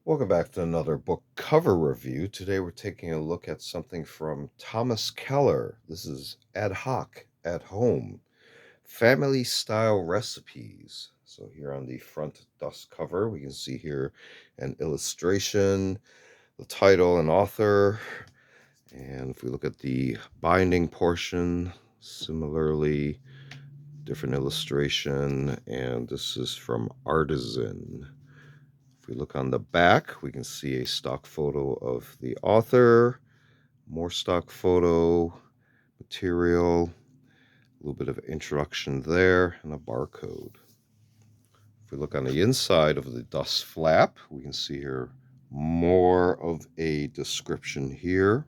Welcome back to another book cover review. Today we're taking a look at something from Thomas Keller. This is Ad Hoc at Home, Family Style Recipes. So here on the front dust cover, we can see here an illustration, the title and author. And if we look at the binding portion, similarly, different illustration, and this is from Artisan. If we look on the back, we can see a stock photo of the author, more stock photo, material, a little bit of introduction there, and a barcode. If we look on the inside of the dust flap, we can see here more of a description here.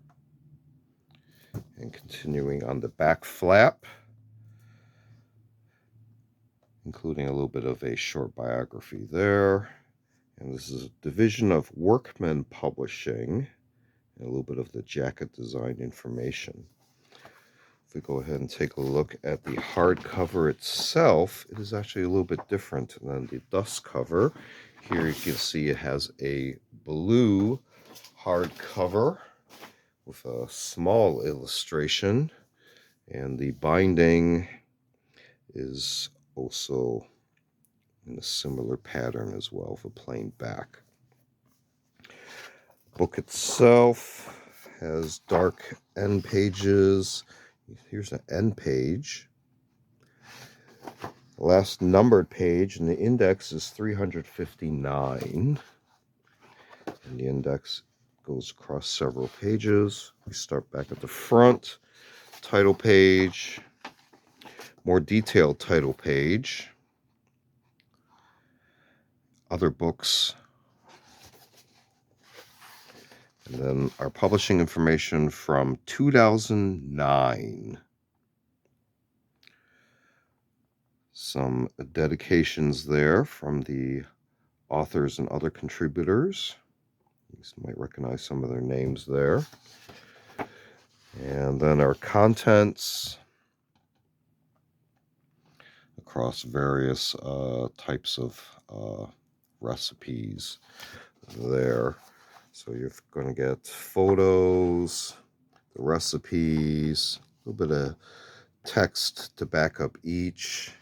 And continuing on the back flap, including a little bit of a short biography there. And this is a division of Workman Publishing, and a little bit of the jacket design information. If we go ahead and take a look at the hardcover itself, it is actually a little bit different than the dust cover. Here you can see it has a blue hardcover with a small illustration, and the binding is also in a similar pattern as well, with a plain back. Book itself has dark end pages. Here's an end page. The last numbered page, and the index is 359. And the index goes across several pages. We start back at the front. Title page. More detailed title page. Other books. And then our publishing information from 2009. Some dedications there from the authors and other contributors. You might recognize some of their names there. And then our contents across various types of recipes there. So you're going to get photos, the recipes, a little bit of text to back up each,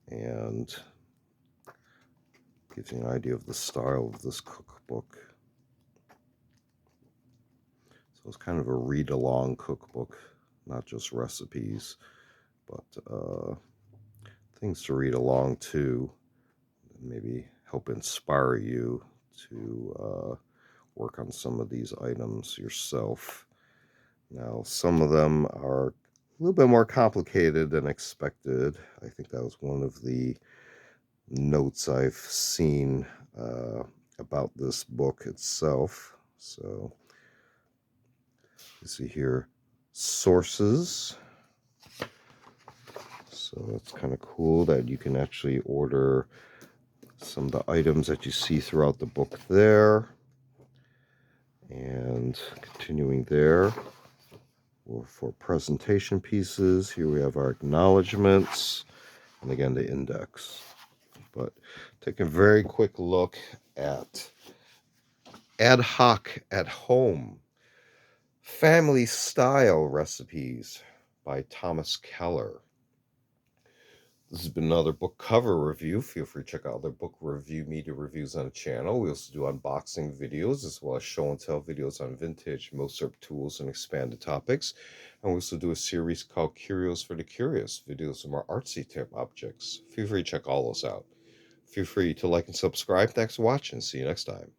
and gives you an idea of the style of this cookbook. So it's kind of a read-along cookbook, not just recipes, but things to read along to, maybe help inspire you to work on some of these items yourself. Now, some of them are a little bit more complicated than expected. I think that was one of the notes I've seen about this book itself. So you see here sources. So that's kind of cool that you can actually order some of the items that you see throughout the book there. And continuing there, for presentation pieces, here we have our acknowledgments, and again the index. But take a very quick look at Ad Hoc at Home, Family Style Recipes by Thomas Keller. This has been another book cover review. Feel free to check out other book review media reviews on the channel. We also do unboxing videos as well as show and tell videos on vintage Mozart tools and expanded topics. And we also do a series called Curios for the Curious, videos of more artsy type objects. Feel free to check all those out. Feel free to like and subscribe. Thanks for watching. See you next time.